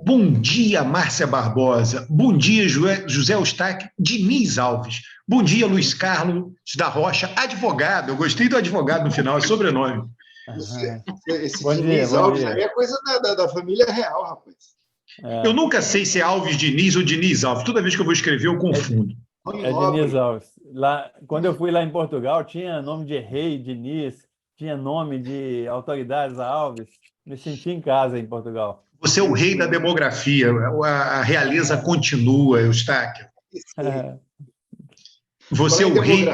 Bom dia, Márcia Barbosa. Bom dia, José Eustáquio Diniz Alves. Bom dia, Luiz Carlos da Rocha, advogado. Eu gostei do advogado no final, é sobrenome. Esse Diniz Alves aí é coisa da família real, rapaz. Eu nunca sei se é Alves Diniz ou Diniz Alves. Toda vez que eu vou escrever, eu confundo. É Diniz Alves. Quando eu fui lá em Portugal, tinha nome de rei Diniz, tinha nome de autoridades Alves. Me senti em casa em Portugal. Você é o rei da demografia. A realeza continua, Eustáquio. Você é o rei...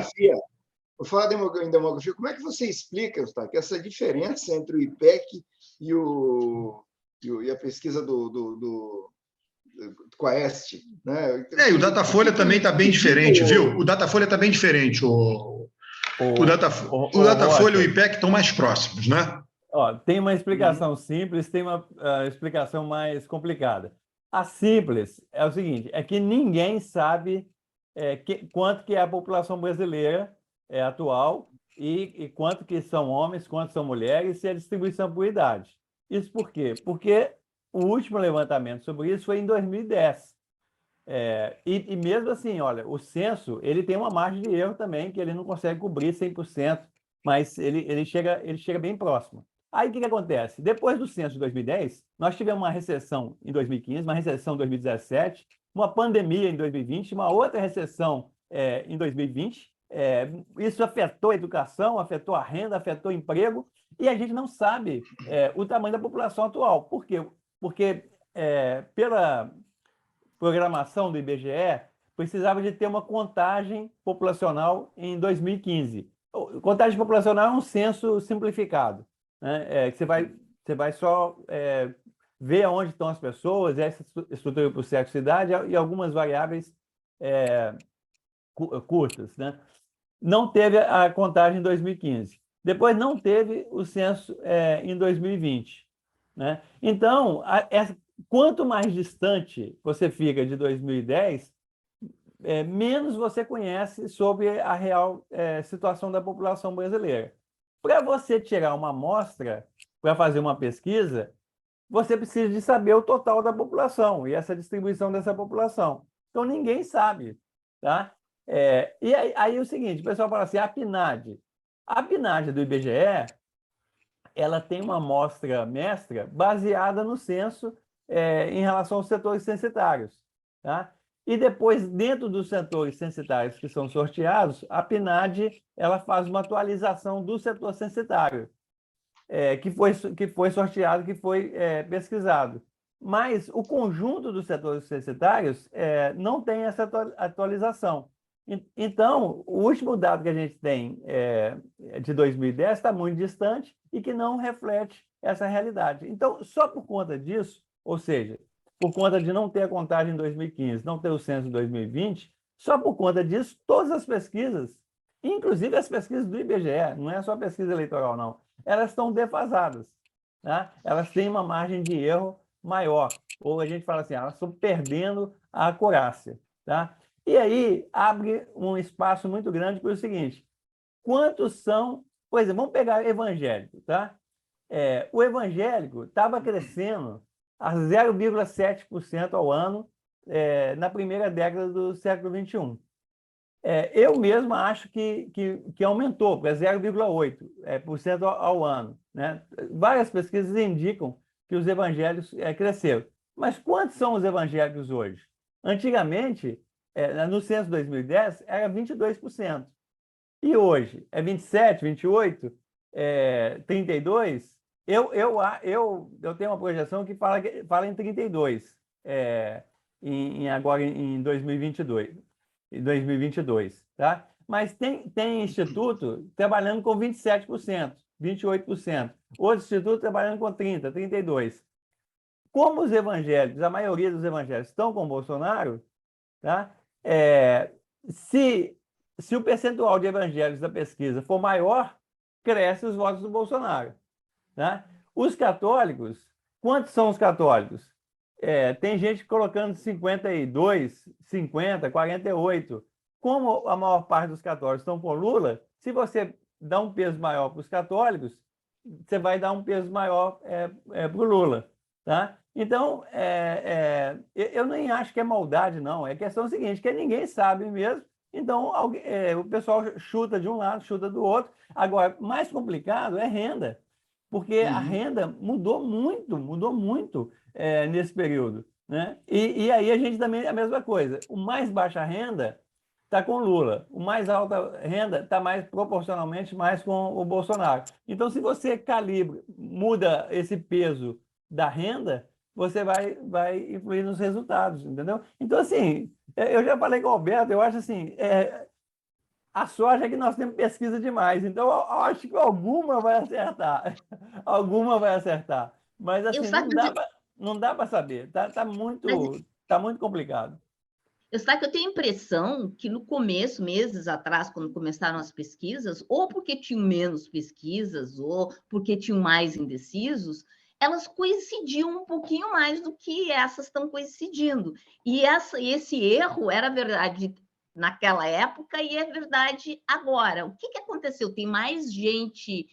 Vou falar em demografia. Como é que você explica, Eustáquio, essa diferença entre o IPEC e a pesquisa do Quaest, né? E o Datafolha também está bem diferente, viu? O Datafolha está bem diferente. O Datafolha e o IPEC estão mais próximos, né? Tem uma explicação simples, tem uma explicação mais complicada. A simples é o seguinte, é que ninguém sabe quanto que é a população brasileira atual e quanto que são homens, quanto são mulheres e a distribuição por idade. Isso por quê? Porque o último levantamento sobre isso foi em 2010. E mesmo assim, olha, o censo ele tem uma margem de erro também, que ele não consegue cobrir 100%, mas ele chega bem próximo. Aí o que acontece? Depois do censo de 2010, nós tivemos uma recessão em 2015, uma recessão em 2017, uma pandemia em 2020, uma outra recessão em 2020. Isso afetou a educação, afetou a renda, afetou o emprego, e a gente não sabe o tamanho da população atual. Por quê? Porque pela programação do IBGE, precisava de ter uma contagem populacional em 2015. Contagem populacional é um censo simplificado, né? Que você vai só ver onde estão as pessoas, essa estrutura por sexo e idade e algumas variáveis curtas, né? Não teve a contagem em 2015. Depois não teve o censo em 2020. Né? Então, quanto mais distante você fica de 2010, menos você conhece sobre a real situação da população brasileira. Para você tirar uma amostra, para fazer uma pesquisa, você precisa de saber o total da população e essa distribuição dessa população. Então, ninguém sabe. Tá? E aí é o seguinte, o pessoal fala assim, a PNAD do IBGE, ela tem uma amostra mestra baseada no censo em relação aos setores censitários. Tá? E depois, dentro dos setores censitários que são sorteados, a PNAD ela faz uma atualização do setor censitário, que foi sorteado, que foi pesquisado. Mas o conjunto dos setores censitários não tem essa atualização. Então, o último dado que a gente tem de 2010 está muito distante e que não reflete essa realidade. Então, só por conta disso, ou seja, por conta de não ter a contagem em 2015, não ter o censo em 2020, só por conta disso, todas as pesquisas, inclusive as pesquisas do IBGE, não é só pesquisa eleitoral, não, elas estão defasadas. Tá? Elas têm uma margem de erro maior, ou a gente fala assim, elas estão perdendo a acurácia. Tá? E aí abre um espaço muito grande para o seguinte, quantos são, por exemplo, vamos pegar evangélico, tá? O evangélico estava crescendo a 0,7% ao ano na primeira década do século XXI. Eu mesmo acho que aumentou para 0,8% ao ano. Né? Várias pesquisas indicam que os evangélicos cresceram. Mas quantos são os evangélicos hoje? Antigamente, no censo de 2010, era 22%. E hoje? É 27%, 28%, 32%? Eu tenho uma projeção que fala em 32%, agora em 2022. Tá? Mas tem instituto trabalhando com 27%, 28%. Outro instituto trabalhando com 30%, 32%. Como os evangélicos, a maioria dos evangélicos estão com o Bolsonaro, tá? Se o percentual de evangélicos da pesquisa for maior, cresce os votos do Bolsonaro. Tá? Os católicos, quantos são os católicos? Tem gente colocando 52, 50, 48. Como a maior parte dos católicos estão com Lula, se você dá um peso maior para os católicos, você vai dar um peso maior para o Lula. tá? Então, eu nem acho que é maldade, não. É questão seguinte, que ninguém sabe mesmo. Então, o pessoal chuta de um lado, chuta do outro. Agora, mais complicado é renda, porque a renda mudou muito nesse período, né? E aí a gente também é a mesma coisa. O mais baixa renda está com Lula, o mais alta renda está mais proporcionalmente mais com o Bolsonaro. Então, se você calibra, muda esse peso da renda, você vai influir nos resultados, entendeu? Então, assim, eu já falei com o Alberto, eu acho assim, a sorte é que nós temos pesquisa demais, então eu acho que alguma vai acertar, alguma vai acertar, mas Eu assim, sabe, não dá para saber, tá mas muito complicado. eu sabe que eu tenho a impressão que no começo, meses atrás, quando começaram as pesquisas, ou porque tinham menos pesquisas, ou porque tinham mais indecisos, elas coincidiam um pouquinho mais do que essas estão coincidindo. E esse erro era verdade naquela época e é verdade agora. O que aconteceu? Tem mais gente.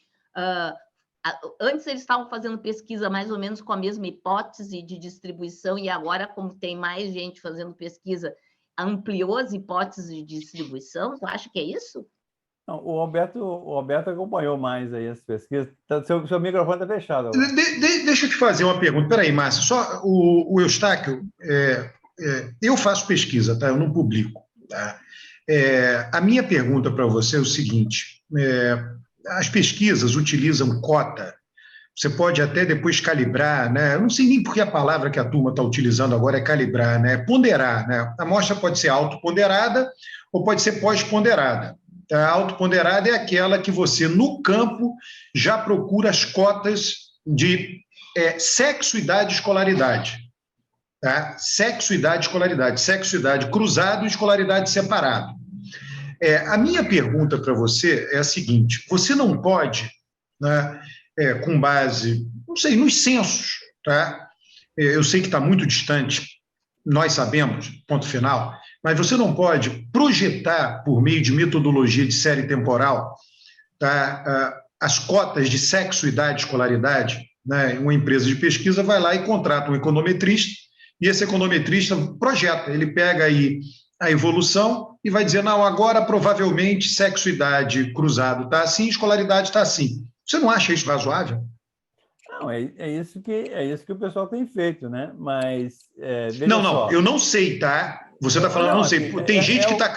Antes eles estavam fazendo pesquisa mais ou menos com a mesma hipótese de distribuição, e agora, como tem mais gente fazendo pesquisa, ampliou as hipóteses de distribuição? Tu acha que é isso? Não, o Alberto acompanhou mais aí as pesquisas. Seu microfone está fechado, Alberto. Deixa eu te fazer uma pergunta. Peraí, Márcio, só o Eustáquio, eu faço pesquisa, tá? Eu não publico. Tá? A minha pergunta para você é o seguinte: as pesquisas utilizam cota. Você pode até depois calibrar, né? Eu não sei nem por que a palavra que a turma está utilizando agora é calibrar, né? Ponderar, né? A amostra pode ser autoponderada ou pode ser pós-ponderada. A autoponderada é aquela que você, no campo, já procura as cotas de sexo, idade e escolaridade. Tá? Sexo, idade e escolaridade. Sexo, idade cruzado e escolaridade separado. A minha pergunta para você é a seguinte: você não pode, né, com base, não sei, nos censos, tá? Eu sei que está muito distante, nós sabemos, ponto final, mas você não pode projetar, por meio de metodologia de série temporal, tá, as cotas de sexo, idade, escolaridade, né? Uma empresa de pesquisa vai lá e contrata um econometrista, e esse econometrista projeta, ele pega aí a evolução e vai dizer, não, agora provavelmente sexo, idade cruzado está assim, escolaridade está assim. Você não acha isso razoável? Não, é isso que o pessoal tem feito, né? Mas veja Não, só. eu não sei, tá? Você está falando, Não, não assim, sei. Tem gente que está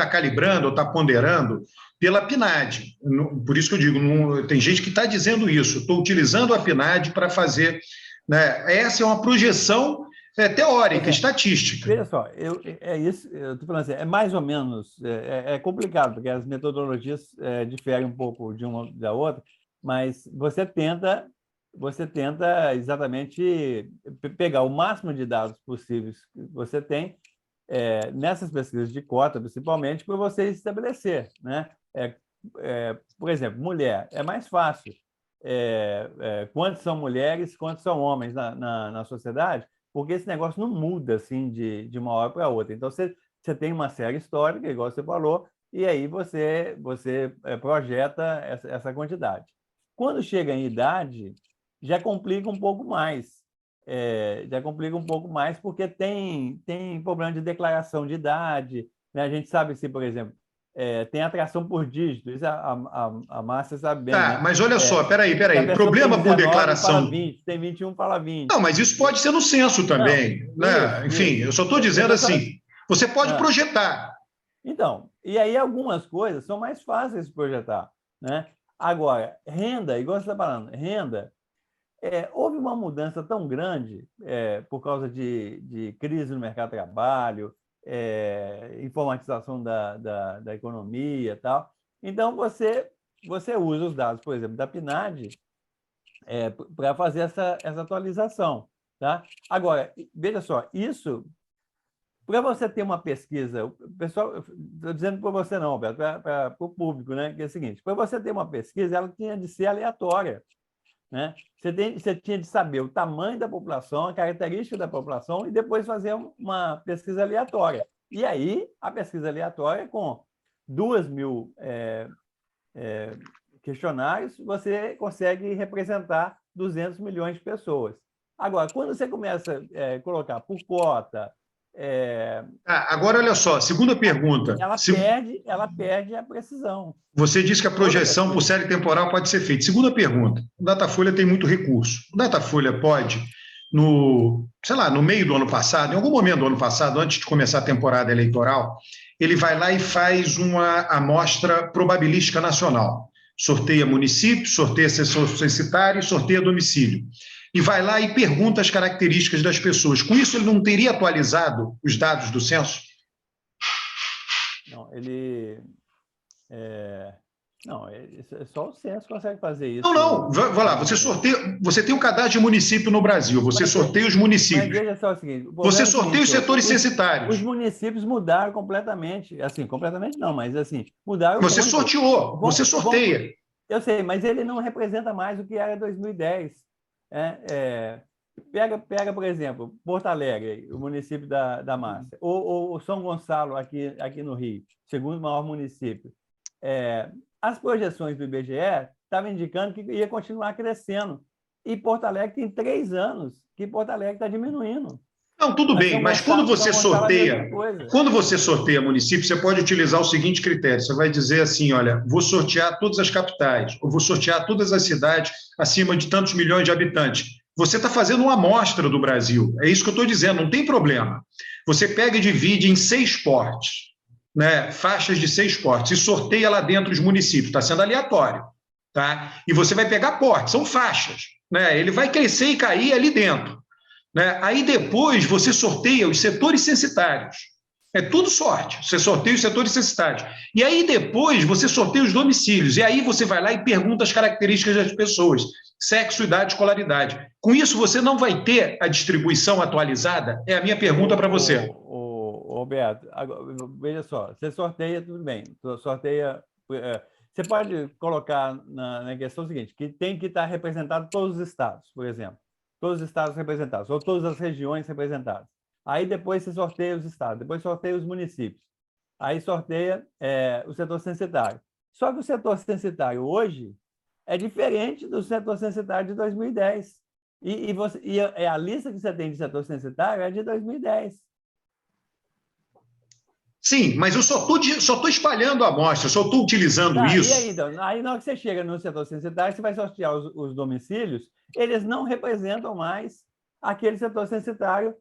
calibrando ou está ponderando pela PNAD. Por isso que eu digo, tem gente que está dizendo isso. Estou utilizando a PNAD para fazer. Né? Essa é uma projeção teórica, estatística. Veja só, isso, eu estou falando assim, é mais ou menos, é complicado, porque as metodologias diferem um pouco de uma da outra, mas você tenta exatamente pegar o máximo de dados possíveis que você tem nessas pesquisas de cota, principalmente, para você estabelecer, né? Por exemplo, mulher, é mais fácil. Quantos são mulheres, quantos são homens na sociedade, porque esse negócio não muda assim de uma hora para outra. Então, você tem uma série histórica, igual você falou, e aí você projeta essa quantidade. Quando chega em idade, já complica um pouco mais. Já complica um pouco mais, porque tem problema de declaração de idade, né? A gente sabe se, por exemplo, tem atração por dígito, isso a Márcia sabe bem, Tá, né? mas olha só, peraí. Se a pessoa tem Problema por 19, fala declaração. 20, tem 21, fala 20. Não, mas isso pode ser no censo Não, também. Né? Enfim, eu só estou dizendo assim: você pode projetar. Então, e aí algumas coisas são mais fáceis de projetar, né? Agora, renda, igual você está falando, renda, houve uma mudança tão grande por causa de crise no mercado de trabalho, informatização da economia e tal. Então, você usa os dados, por exemplo, da PNAD para fazer essa atualização. Tá? Agora, veja só, isso, para você ter uma pesquisa, o pessoal, estou dizendo para você não, Alberto, para o público, né? Que é o seguinte, para você ter uma pesquisa, ela tinha de ser aleatória. Né? Você tinha de saber o tamanho da população, a característica da população, e depois fazer uma pesquisa aleatória. E aí, a pesquisa aleatória, com 2.000 questionários, você consegue representar 200 milhões de pessoas. Agora, quando você começa a colocar por cota, Agora, olha só, segunda pergunta. ela perde a precisão. Você disse que a projeção por série temporal pode ser feita. Segunda pergunta. O Datafolha tem muito recurso. O Datafolha pode, no meio do ano passado, em algum momento do ano passado, antes de começar a temporada eleitoral, ele vai lá e faz uma amostra probabilística nacional. Sorteia município, sorteia seção censitária e sorteia domicílio. E vai lá e pergunta as características das pessoas. Com isso, ele não teria atualizado os dados do censo? Não, só o censo consegue fazer isso. Não. Vai lá, você tem um cadastro de município no Brasil, você sorteia os municípios. Mas veja só o seguinte... Você sorteia os setores censitários. Os municípios mudaram completamente. Assim, completamente não, mas assim, mudaram Você muito. sorteou, você sorteia. Eu sei, mas ele não representa mais o que era 2010. Pega, por exemplo, Porto Alegre, o município da Márcia, ou São Gonçalo, aqui no Rio, segundo maior município. As projeções do IBGE estavam indicando que ia continuar crescendo. E Porto Alegre tem 3 anos que Porto Alegre está diminuindo. Não, tudo bem, mas quando você sorteia município, você pode utilizar o seguinte critério. Você vai dizer assim, olha, vou sortear todas as capitais, ou vou sortear todas as cidades acima de tantos milhões de habitantes. Você está fazendo uma amostra do Brasil. É isso que eu estou dizendo, não tem problema. Você pega e divide em 6 portes, né, faixas de 6 portes, e sorteia lá dentro os municípios. Está sendo aleatório. Tá? E você vai pegar portes, são faixas. Né? Ele vai crescer e cair ali dentro. Né? Aí depois você sorteia os setores censitários. É tudo sorte. Você sorteia os setores censitários. E aí depois você sorteia os domicílios. E aí você vai lá e pergunta as características das pessoas. Sexo, idade, escolaridade. Com isso você não vai ter a distribuição atualizada? É a minha pergunta para você. Beto, veja só. Você sorteia, tudo bem. Sorteia... Você pode colocar na questão seguinte, que tem que estar representado todos os estados, por exemplo. Todos os estados representados, ou todas as regiões representadas. Aí depois você sorteia os estados, depois sorteia os municípios. Aí sorteia o setor censitário. Só que o setor censitário hoje é diferente do setor censitário de 2010. E a lista que você tem de setor censitário é de 2010. Sim, mas eu só estou espalhando a amostra, só estou utilizando isso. E aí, então, na hora que você chega no setor censitário, você vai sortear os domicílios, eles não representam mais aquele setor censitário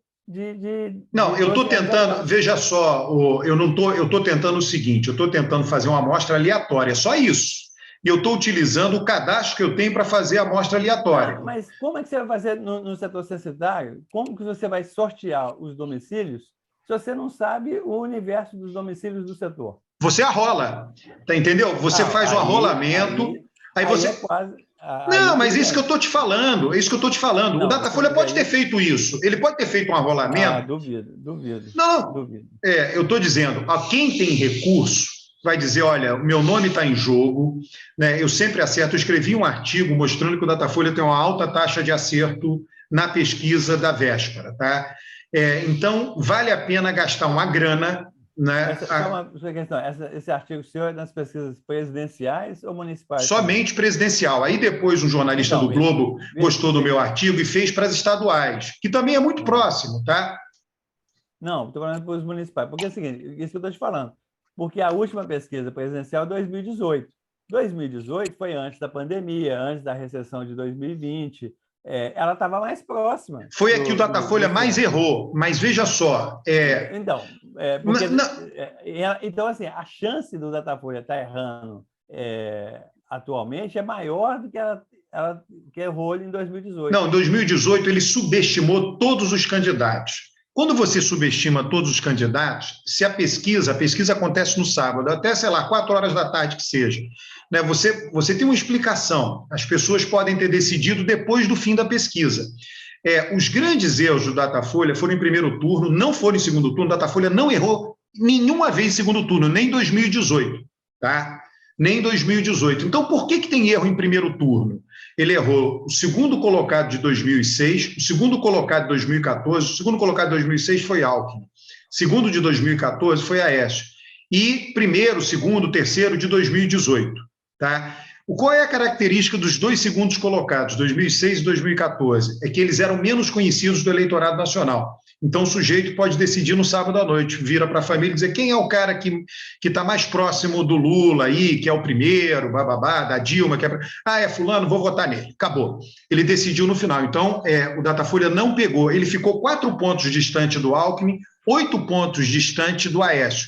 Não, eu estou tentando, veja só, eu estou tentando o seguinte, eu estou tentando fazer uma amostra aleatória, só isso. E eu estou utilizando o cadastro que eu tenho para fazer a amostra aleatória. Mas como é que você vai fazer no setor censitário? Como que você vai sortear os domicílios se você não sabe o universo dos domicílios do setor? Você arrola, tá, entendeu? Você faz o arrolamento, aí você... É quase... Não, mas isso que eu estou te falando, é isso que eu estou te falando. Não, o Datafolha pode ter feito isso, ele pode ter feito um arrolamento. Duvido. Não, duvido. Eu estou dizendo, quem tem recurso vai dizer, olha, o meu nome está em jogo, né? Eu sempre acerto. Eu escrevi um artigo mostrando que o Datafolha tem uma alta taxa de acerto na pesquisa da véspera, tá? Então, vale a pena gastar uma grana. Né? Esse artigo seu é nas pesquisas presidenciais ou municipais? Somente presidencial. Aí depois um jornalista do Globo gostou do meu artigo e fez para as estaduais, que também é muito próximo, tá? Não, estou falando para os municipais. Porque é o seguinte, isso que eu estou te falando. Porque a última pesquisa presidencial é 2018. 2018 foi antes da pandemia, antes da recessão de 2020. Ela estava mais próxima. Foi a que o Datafolha mais errou, mas veja só... Então, assim, a chance do Datafolha estar errando atualmente é maior do que ela que errou em 2018. Não, em 2018 ele subestimou todos os candidatos. Quando você subestima todos os candidatos, se a pesquisa acontece no sábado, até, 4 horas da tarde que seja, né, você tem uma explicação, as pessoas podem ter decidido depois do fim da pesquisa. Os grandes erros do Datafolha foram em primeiro turno, não foram em segundo turno, o Datafolha não errou nenhuma vez em segundo turno, nem em 2018, tá? Nem em 2018. Então, por que tem erro em primeiro turno? Ele errou o segundo colocado de 2006, o segundo colocado de 2014, o segundo colocado de 2006 foi Alckmin, segundo de 2014 foi Aécio, e primeiro, segundo, terceiro de 2018. Tá? Qual é a característica dos 2 segundos colocados, 2006 e 2014? É que eles eram menos conhecidos do eleitorado nacional. Então, o sujeito pode decidir no sábado à noite, vira para a família e dizer quem é o cara que está mais próximo do Lula aí, que é o primeiro, bababá, da Dilma, que é... é fulano, vou votar nele. Acabou. Ele decidiu no final. Então, o Datafolha não pegou. Ele ficou 4 pontos distante do Alckmin, 8 pontos distante do Aécio,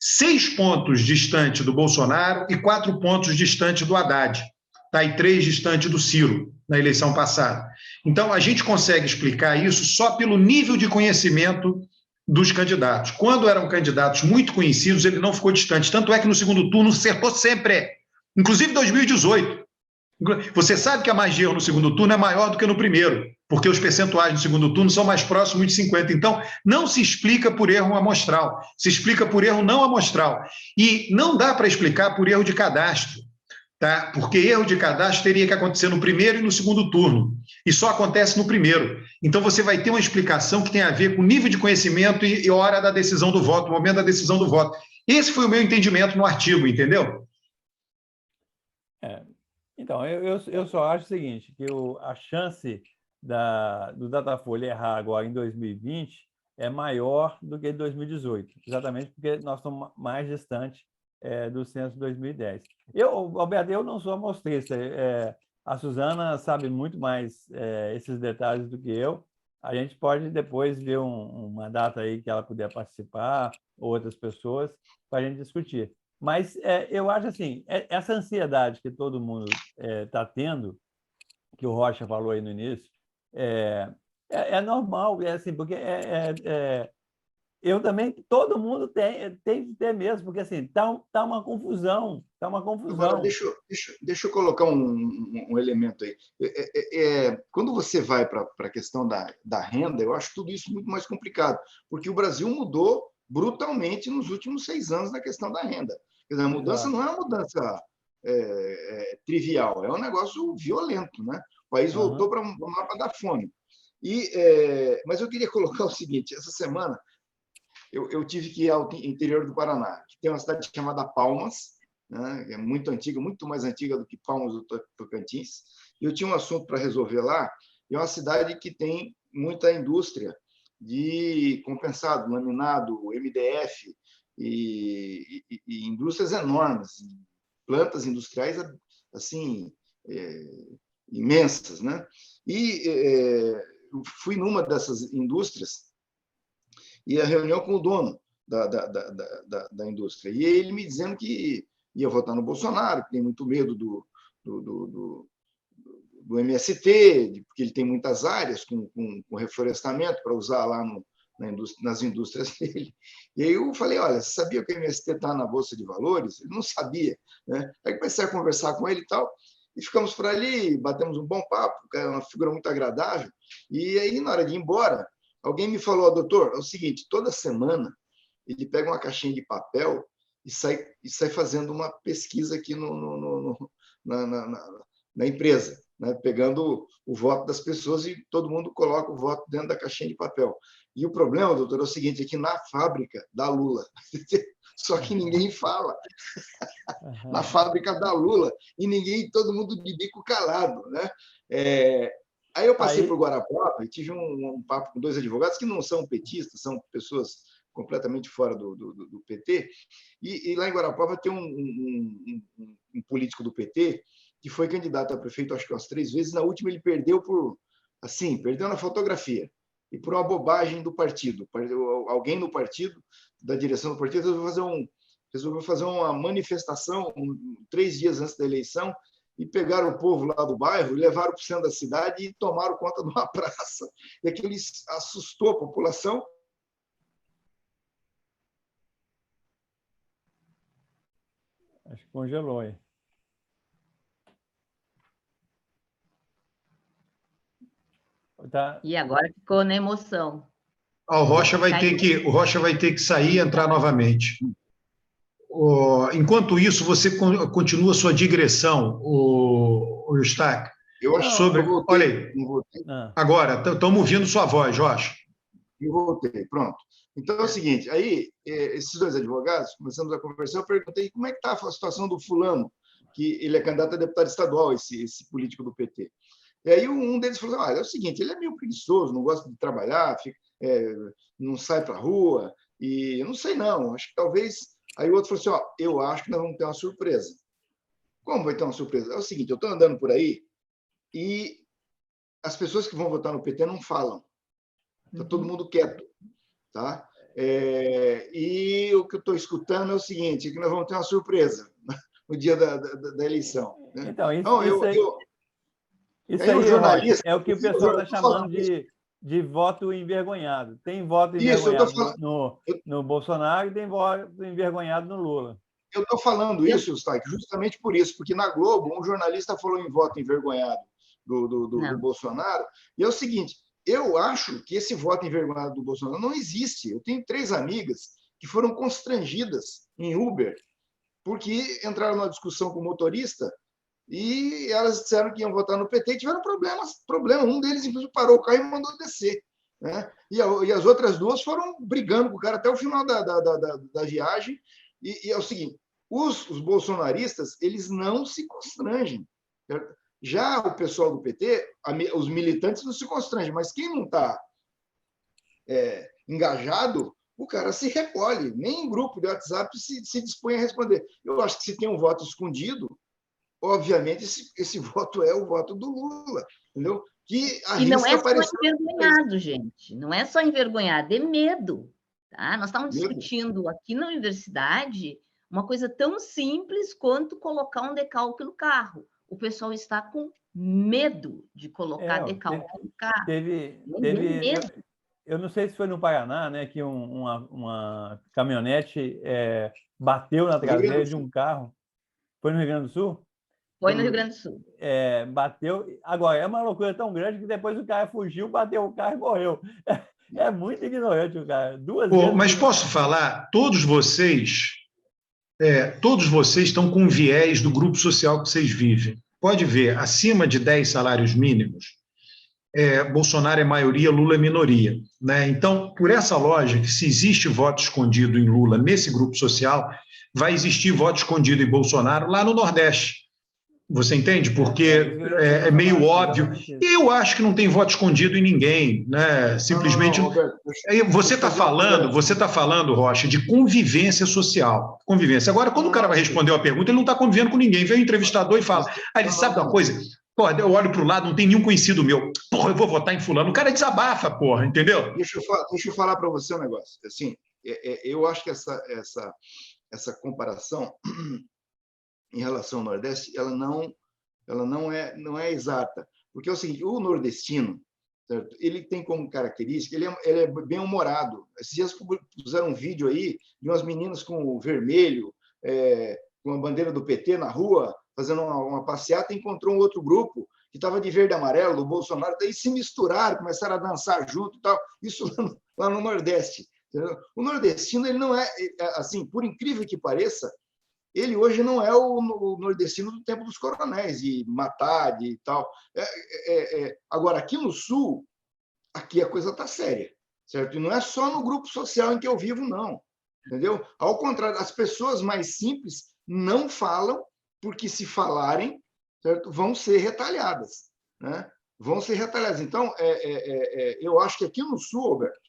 6 pontos distante do Bolsonaro e 4 pontos distante do Haddad, tá? E 3 distante do Ciro, na eleição passada. Então, a gente consegue explicar isso só pelo nível de conhecimento dos candidatos. Quando eram candidatos muito conhecidos, ele não ficou distante. Tanto é que no segundo turno acertou sempre, inclusive em 2018. Você sabe que a margem de erro no segundo turno é maior do que no primeiro, porque os percentuais do segundo turno são mais próximos de 50%. Então, não se explica por erro amostral, se explica por erro não amostral. E não dá para explicar por erro de cadastro, tá? Porque erro de cadastro teria que acontecer no primeiro e no segundo turno, e só acontece no primeiro. Então, você vai ter uma explicação que tem a ver com o nível de conhecimento e hora da decisão do voto, o momento da decisão do voto. Esse foi o meu entendimento no artigo, entendeu? Então, eu só acho o seguinte, que a chance do Datafolha errar agora em 2020 é maior do que em 2018, exatamente porque nós estamos mais distantes do censo de 2010. Alberto, eu não sou amostrista, a Suzana sabe muito mais esses detalhes do que eu. A gente pode depois ver uma data aí que ela puder participar, ou outras pessoas, para a gente discutir. Mas eu acho assim, essa ansiedade que todo mundo está tendo, que o Rocha falou aí no início, é normal, assim, porque eu também, todo mundo tem que ter mesmo, porque assim, tá uma confusão, Agora, deixa eu colocar um elemento aí. Quando você vai para a questão da renda, eu acho tudo isso muito mais complicado, porque o Brasil mudou brutalmente nos últimos 6 anos na questão da renda. Quer dizer, a mudança não é uma mudança trivial, é um negócio violento, né? O país voltou para o mapa da fome. Mas eu queria colocar o seguinte: essa semana eu tive que ir ao interior do Paraná, que tem uma cidade chamada Palmas, né? É muito antiga, muito mais antiga do que Palmas do Tocantins, e eu tinha um assunto para resolver lá. E é uma cidade que tem muita indústria de compensado, laminado, MDF, e indústrias enormes, plantas industriais assim imensas, né? E eu fui numa dessas indústrias e a reunião com o dono da indústria, e ele me dizendo que ia votar no Bolsonaro, que tem muito medo do MST, porque ele tem muitas áreas com reflorestamento para usar lá nas indústrias dele. E aí eu falei, olha, você sabia que o MST está na Bolsa de Valores? Ele não sabia, né? Aí comecei a conversar com ele e tal, e ficamos por ali, batemos um bom papo, é uma figura muito agradável. E aí, na hora de ir embora, alguém me falou, doutor, é o seguinte, toda semana ele pega uma caixinha de papel e sai fazendo uma pesquisa aqui na empresa, né? Pegando o voto das pessoas, e todo mundo coloca o voto dentro da caixinha de papel. E o problema, doutor, é o seguinte, é que na fábrica da Lula, só que ninguém fala, na fábrica da Lula, e todo mundo de bico calado, né? Aí eu passei por Guarapuava e tive um papo com 2 advogados que não são petistas, são pessoas completamente fora do PT, e lá em Guarapuava tem um político do PT que foi candidato a prefeito, acho que umas 3 vezes. Na última ele perdeu perdeu na fotografia, e por uma bobagem do partido. Alguém no partido, da direção do partido, resolveu fazer uma manifestação 3 dias antes da eleição, e pegaram o povo lá do bairro, levaram para o centro da cidade e tomaram conta de uma praça. E aquilo assustou a população. Acho que congelou aí. Tá. E agora ficou na emoção. O Rocha vai ter que sair e entrar novamente. Enquanto isso, você continua sua digressão, o Eustáquio. Eu acho sobre. Que eu voltei, olha aí. Não voltei. Agora, estamos ouvindo sua voz, Rocha. Eu voltei, pronto. Então é o seguinte, aí esses 2 advogados, começamos a conversar, eu perguntei como é que está a situação do fulano, que ele é candidato a deputado estadual, esse político do PT. E aí um deles falou, olha, é o seguinte, ele é meio preguiçoso, não gosta de trabalhar, não sai para a rua, e eu não sei não, acho que talvez... Aí o outro falou assim, eu acho que nós vamos ter uma surpresa. Como vai ter uma surpresa? É o seguinte, eu estou andando por aí e as pessoas que vão votar no PT não falam. Está todo mundo quieto. Tá? E o que eu estou escutando é o seguinte, que nós vamos ter uma surpresa no dia da eleição. Né? Então, Isso aí, o jornalista, é o que o pessoal está chamando de voto envergonhado. Tem voto envergonhado no Bolsonaro e tem voto envergonhado no Lula. Eu estou falando isso, Eustáquio, justamente por isso, porque na Globo um jornalista falou em voto envergonhado do Bolsonaro, e é o seguinte, eu acho que esse voto envergonhado do Bolsonaro não existe. Eu tenho 3 amigas que foram constrangidas em Uber porque entraram numa discussão com o motorista e elas disseram que iam votar no PT e tiveram problema. Um deles, inclusive, parou o carro e mandou descer. Né? E as outras 2 foram brigando com o cara até o final da viagem. E é o seguinte, os bolsonaristas, eles não se constrangem. Certo? Já o pessoal do PT, os militantes não se constrangem, mas quem não está engajado, o cara se recolhe. Nem em grupo de WhatsApp se dispõe a responder. Eu acho que se tem um voto escondido, obviamente esse voto é o voto do Lula, entendeu? Que e não é só envergonhado, gente. Não é só envergonhado, é medo. Tá? Nós estávamos discutindo aqui na universidade uma coisa tão simples quanto colocar um decalque no carro. O pessoal está com medo de colocar decalque no carro. Eu não sei se foi no Paraná, né, que uma caminhonete bateu na traseira de um carro. Foi no Rio Grande do Sul? Foi no Rio Grande do Sul. Bateu. Agora, é uma loucura tão grande que depois o cara fugiu, bateu o carro e morreu. É muito ignorante o cara. 2 vezes. Mas posso falar? Todos vocês estão com viés do grupo social que vocês vivem. Pode ver, acima de 10 salários mínimos, Bolsonaro é maioria, Lula é minoria. Né? Então, por essa lógica, se existe voto escondido em Lula nesse grupo social, vai existir voto escondido em Bolsonaro lá no Nordeste. Você entende? Porque é meio óbvio. Eu acho que não tem voto escondido em ninguém, né? Simplesmente. Você está falando, Rocha, de convivência social. Convivência. Agora, quando o cara vai responder uma pergunta, ele não está convivendo com ninguém. Vem o entrevistador e fala. Aí ele sabe uma coisa? Porra, eu olho para o lado, não tem nenhum conhecido meu. Porra, eu vou votar em fulano. O cara desabafa, porra, entendeu? Deixa eu falar para você um negócio. Assim, eu acho que essa comparação em relação ao Nordeste, ela não é exata. Porque é o seguinte, o nordestino, certo? Ele tem como característica, ele é bem-humorado. Esses dias puseram um vídeo aí de umas meninas com o vermelho, com a bandeira do PT na rua, fazendo uma passeata, e encontrou um outro grupo que estava de verde e amarelo, do Bolsonaro, daí se misturaram, começaram a dançar junto e tal, isso lá no Nordeste. Entendeu? O nordestino, ele não assim, por incrível que pareça, ele hoje não é o nordestino do tempo dos coronéis, de matar, de tal. Agora, aqui no Sul, aqui a coisa está séria, certo? E não é só no grupo social em que eu vivo, não. Entendeu? Ao contrário, as pessoas mais simples não falam, porque se falarem, certo? Vão ser retalhadas. Né? Vão ser retalhadas. Então, eu acho que aqui no Sul, Roberto,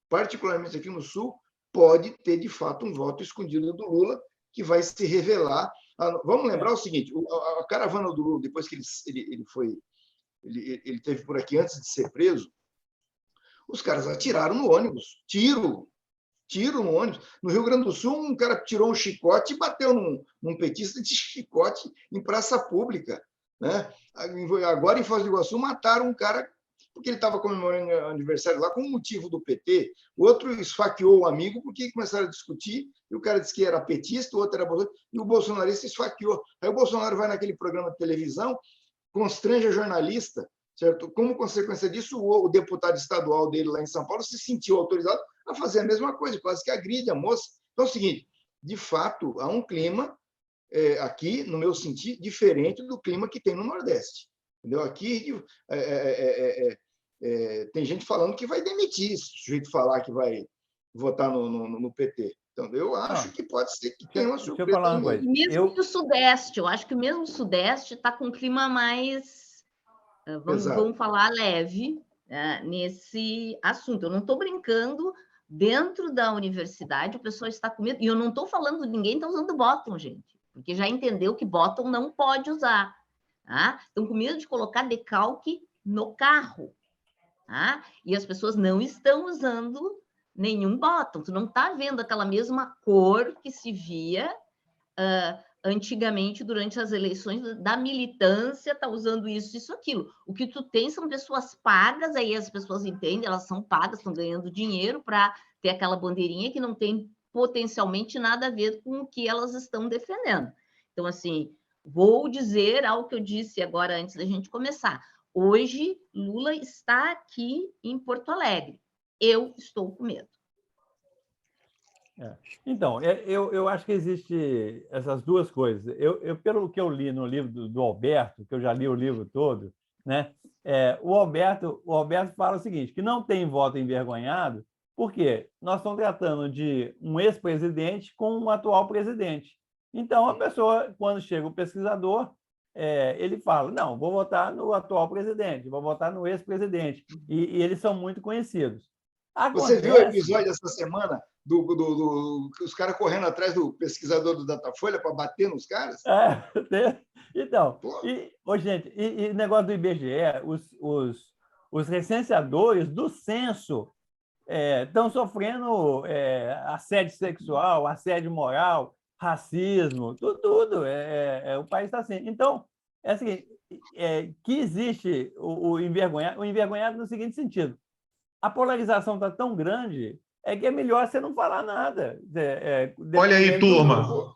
particularmente aqui no Sul, pode ter, de fato, um voto escondido do Lula, que vai se revelar. Vamos lembrar o seguinte, a caravana do Lula, depois que ele teve por aqui antes de ser preso, os caras atiraram no ônibus, tiro no ônibus. No Rio Grande do Sul, um cara tirou um chicote e bateu num petista de chicote em praça pública. Né? Agora, em Foz do Iguaçu, mataram um cara porque ele estava comemorando aniversário lá com o motivo do PT. O outro esfaqueou o amigo porque começaram a discutir, e o cara disse que era petista, o outro era bolsonarista, e o bolsonarista esfaqueou. Aí o Bolsonaro vai naquele programa de televisão, constrange a jornalista, certo? Como consequência disso, o deputado estadual dele lá em São Paulo se sentiu autorizado a fazer a mesma coisa, quase que agride a moça. Então é o seguinte, de fato, há um clima aqui, no meu sentido, diferente do clima que tem no Nordeste. Entendeu? Aqui tem gente falando que vai demitir, se o sujeito falar que vai votar no PT. Então, eu acho que pode ser que tenha uma surpresa. Deixa eu falar uma coisa. Mesmo que o Sudeste, eu acho que mesmo o Sudeste está com um clima mais, vamos falar, leve, nesse assunto. Eu não estou brincando, dentro da universidade o pessoal está com medo, e eu não estou falando, ninguém está usando bottom, gente, porque já entendeu que bottom não pode usar. Tá? Estão com medo de colocar decalque no carro. Tá? E as pessoas não estão usando nenhum bottom. Tu não está vendo aquela mesma cor que se via antigamente durante as eleições da militância, está usando isso, aquilo. O que tu tem são pessoas pagas, aí as pessoas entendem, elas são pagas, estão ganhando dinheiro para ter aquela bandeirinha que não tem potencialmente nada a ver com o que elas estão defendendo. Então, assim, vou dizer algo que eu disse agora antes da gente começar. Hoje, Lula está aqui em Porto Alegre. Eu estou com medo. Então, eu acho que existe essas duas coisas. Pelo que eu li no livro do Alberto, que eu já li o livro todo, né? O Alberto fala o seguinte, que não tem voto envergonhado, porque nós estamos tratando de um ex-presidente com um atual presidente. Então, a pessoa, quando chega o pesquisador, ele fala, não, vou votar no atual presidente, vou votar no ex-presidente. E eles são muito conhecidos. Você viu o episódio essa semana os caras correndo atrás do pesquisador do Datafolha para bater nos caras? Então, gente, e negócio do IBGE, os recenseadores do censo estão sofrendo assédio sexual, assédio moral, racismo, tudo. O país está assim. Então, é assim, que existe o envergonhado no seguinte sentido. A polarização está tão grande que é melhor você não falar nada. Olha aí, turma.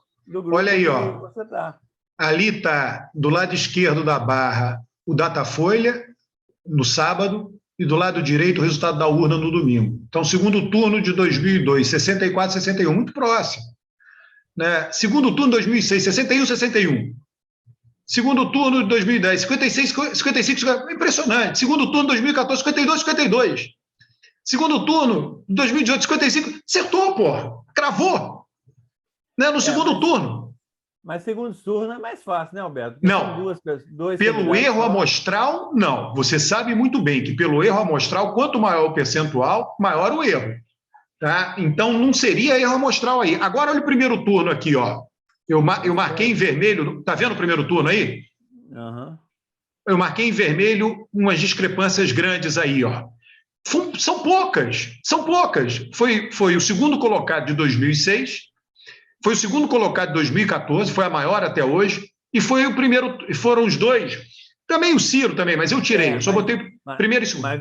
Olha aí, ó. Você tá. Ali está, do lado esquerdo da barra, o Datafolha, no sábado, e do lado direito, o resultado da urna no domingo. Então, segundo turno de 2002, 64, 61, muito próximo. Né? Segundo turno de 2006, 61, 61. Segundo turno de 2010, 56, 55, impressionante. Segundo turno de 2014, 52, 52. Segundo turno de 2018, 55. Acertou, pô. Cravou. Né? No segundo turno. Mas segundo turno é mais fácil, né, Alberto? Porque não. Pelo erro amostral, não. Você sabe muito bem que pelo erro amostral, quanto maior o percentual, maior o erro. Tá? Então, não seria erro amostral aí. Agora, olha o primeiro turno aqui, ó. Eu marquei em vermelho. Está vendo o primeiro turno aí? Uhum. Eu marquei em vermelho umas discrepâncias grandes aí, ó. São poucas. Foi o segundo colocado de 2006, foi o segundo colocado de 2014, foi a maior até hoje, e foi o primeiro, foram os dois. Também o Ciro também, mas eu tirei, eu só botei primeiro e segundo. Mas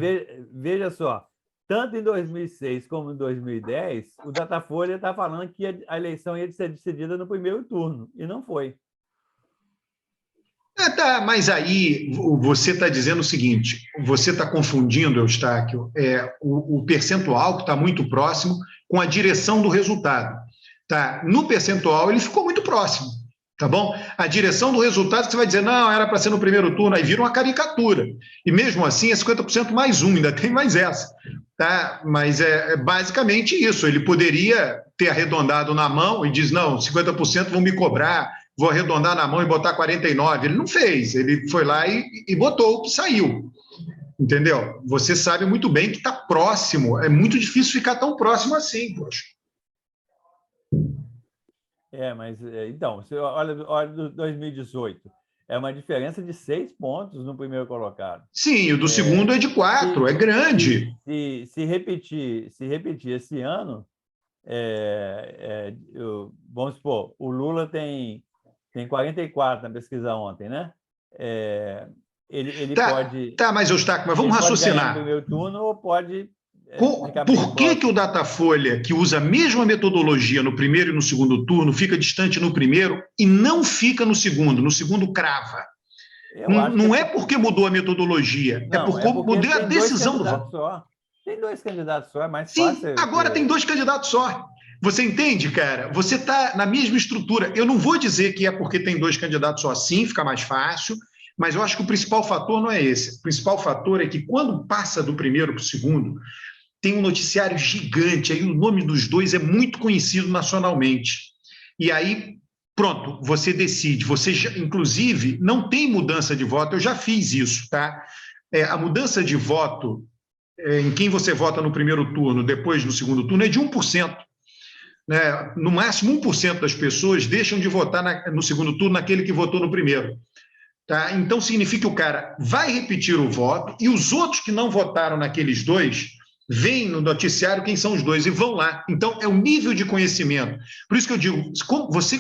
veja só, tanto em 2006 como em 2010, o Datafolha está falando que a eleição ia ser decidida no primeiro turno, e não foi. Tá, mas aí você está dizendo o seguinte, você está confundindo, Eustáquio, o percentual, que está muito próximo, com a direção do resultado. Tá? No percentual, ele ficou muito próximo, tá bom? A direção do resultado, você vai dizer, não, era para ser no primeiro turno, aí vira uma caricatura. E mesmo assim, é 50% mais um, ainda tem mais essa. Tá? Mas é basicamente isso, ele poderia ter arredondado na mão e diz, não, 50% vão me cobrar, vou arredondar na mão e botar 49%. Ele não fez, ele foi lá e botou o que saiu. Entendeu? Você sabe muito bem que está próximo, é muito difícil ficar tão próximo assim, poxa. Mas então, você olha 2018, é uma diferença de 6 pontos no primeiro colocado. Sim, o do segundo é de 4, é grande. Se repetir esse ano, vamos supor, o Lula tem 44 na pesquisa ontem, né? Ele pode... Tá, mas Eustáquio, mas vamos raciocinar. No primeiro turno ou pode... Por que o Datafolha, que usa a mesma metodologia no primeiro e no segundo turno, fica distante no primeiro e não fica no segundo crava? Não é porque mudou a metodologia, é porque mudou a decisão do voto. Tem 2 candidatos só, é mais fácil. Sim, agora tem 2 candidatos só. Você entende, cara? Você está na mesma estrutura. Eu não vou dizer que é porque tem 2 candidatos só assim, fica mais fácil, mas eu acho que o principal fator não é esse. O principal fator é que quando passa do primeiro para o segundo, tem um noticiário gigante, aí o nome dos dois é muito conhecido nacionalmente. E aí, pronto, você decide. Você, inclusive, não tem mudança de voto, eu já fiz isso, tá? A mudança de voto em quem você vota no primeiro turno, depois no segundo turno, é de 1%. Né? No máximo, 1% das pessoas deixam de votar no segundo turno naquele que votou no primeiro. Tá? Então, significa que o cara vai repetir o voto e os outros que não votaram naqueles dois veem no noticiário quem são os dois e vão lá. Então, é o nível de conhecimento. Por isso que eu digo,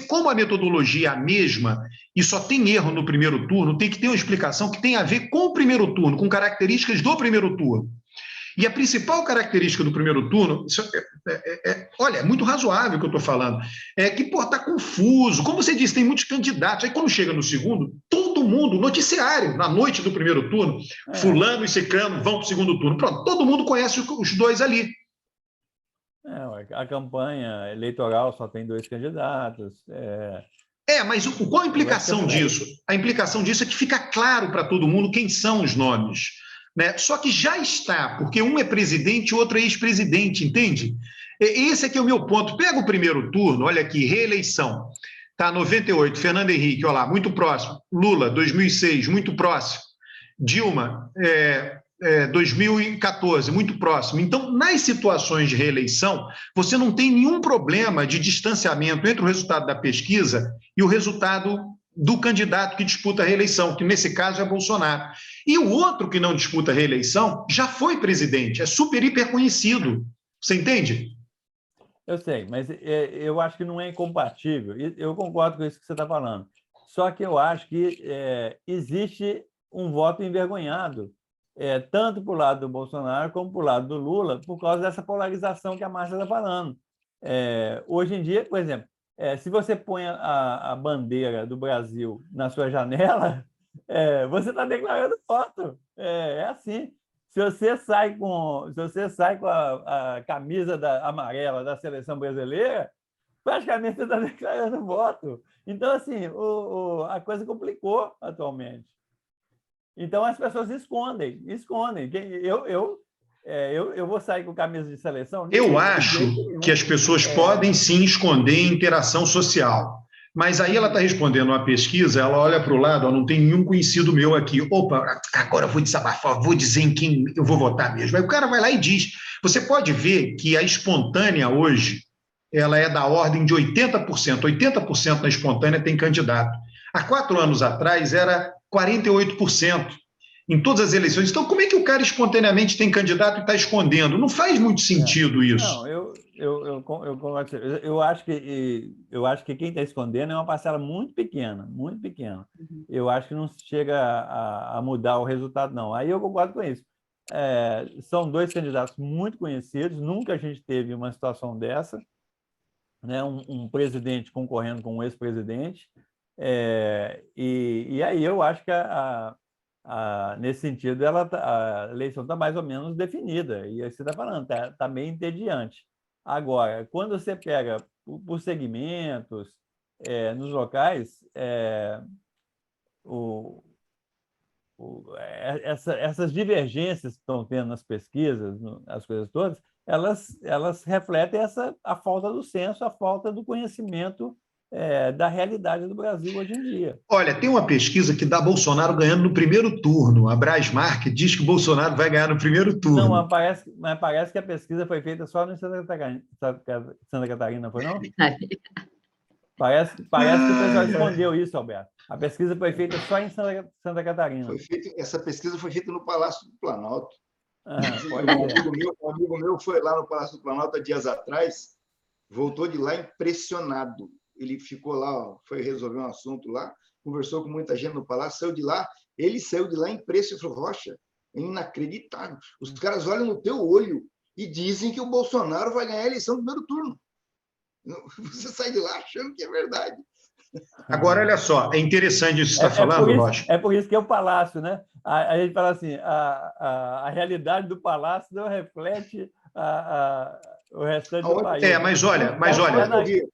como a metodologia é a mesma e só tem erro no primeiro turno, tem que ter uma explicação que tem a ver com o primeiro turno, com características do primeiro turno. E a principal característica do primeiro turno, olha, é muito razoável o que eu estou falando, é que, está confuso. Como você disse, tem muitos candidatos. Aí, quando chega no segundo, todo mundo, noticiário, na noite do primeiro turno, fulano e ciclano vão para o segundo turno. Pronto, todo mundo conhece os dois ali. A campanha eleitoral só tem 2 candidatos. Mas qual a implicação disso? A implicação disso é que fica claro para todo mundo quem são os nomes. Né? Só que já está, porque um é presidente e o outro é ex-presidente, entende? Esse aqui é o meu ponto. Pega o primeiro turno, olha aqui, reeleição. Tá, 98, Fernando Henrique, olha lá, muito próximo. Lula, 2006, muito próximo. Dilma, 2014, muito próximo. Então, nas situações de reeleição, você não tem nenhum problema de distanciamento entre o resultado da pesquisa e o resultado do candidato que disputa a reeleição, que nesse caso é Bolsonaro. E o outro que não disputa a reeleição já foi presidente, é super, hiper conhecido. Você entende? Eu sei, mas eu acho que não é incompatível. Eu concordo com isso que você está falando. Só que eu acho que existe um voto envergonhado, tanto para o lado do Bolsonaro como para o lado do Lula, por causa dessa polarização que a Márcia está falando. Hoje em dia, por exemplo, se você põe a bandeira do Brasil na sua janela, você está declarando voto. É assim. Se você sai com a camisa amarela da seleção brasileira, praticamente você está declarando voto. Então, assim, a coisa complicou atualmente. Então, as pessoas escondem. Eu vou sair com camisa de seleção? Eu acho que as pessoas podem sim esconder interação social. Mas aí ela está respondendo uma pesquisa, ela olha para o lado, não tem nenhum conhecido meu aqui. Opa, agora eu vou desabafar, vou dizer em quem eu vou votar mesmo. Aí o cara vai lá e diz. Você pode ver que a espontânea hoje, ela é da ordem de 80%. 80% na espontânea tem candidato. Há 4 anos atrás era 48%. Em todas as eleições. Então, como é que o cara espontaneamente tem candidato e está escondendo? Não faz muito sentido isso. Não, eu acho que quem está escondendo é uma parcela muito pequena, muito pequena. Eu acho que não chega a mudar o resultado, não. Aí eu concordo com isso. São 2 candidatos muito conhecidos, nunca a gente teve uma situação dessa, né? Um presidente concorrendo com um ex-presidente, e aí eu acho que nesse sentido, a eleição está mais ou menos definida, e aí você está falando, está meio entediante. Agora, quando você pega por segmentos, nos locais, essas divergências que estão tendo nas pesquisas, as coisas todas, elas refletem a falta do senso, a falta do conhecimento da realidade do Brasil hoje em dia. Olha, tem uma pesquisa que dá Bolsonaro ganhando no primeiro turno. A Brasmark diz que Bolsonaro vai ganhar no primeiro turno. Não, mas parece que a pesquisa foi feita só em Santa Catarina, foi não? Parece que o pessoal escondeu isso, Alberto. A pesquisa foi feita só em Santa Catarina. Essa pesquisa foi feita no Palácio do Planalto. Um amigo meu foi lá no Palácio do Planalto há dias atrás, voltou de lá impressionado. Ele ficou lá, foi resolver um assunto lá, conversou com muita gente no palácio, saiu de lá, ele saiu de lá impressionado, falou, Rocha, é inacreditável. Os caras olham no teu olho e dizem que o Bolsonaro vai ganhar a eleição no primeiro turno. Você sai de lá achando que é verdade. Agora, olha só, é interessante isso que você está falando, Rocha. É por isso que é o Palácio, né? A gente fala assim, a realidade do Palácio não reflete o restante do país. Mas olha...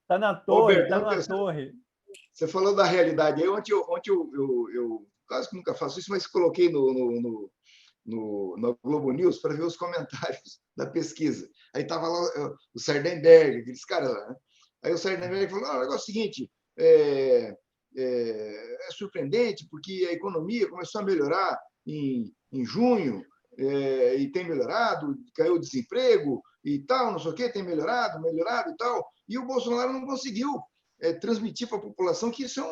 Está na torre, está na torre. Você falou da realidade. Ontem eu quase que nunca faço isso, mas coloquei no no Globo News para ver os comentários da pesquisa. Aí estava lá o Sardenberg, aqueles caras lá. Né? Aí o Sardenberg falou: o negócio é o seguinte, é surpreendente, porque a economia começou a melhorar em junho, e tem melhorado, caiu o desemprego e tal, não sei o quê, tem melhorado e tal. E o Bolsonaro não conseguiu transmitir para a população que isso é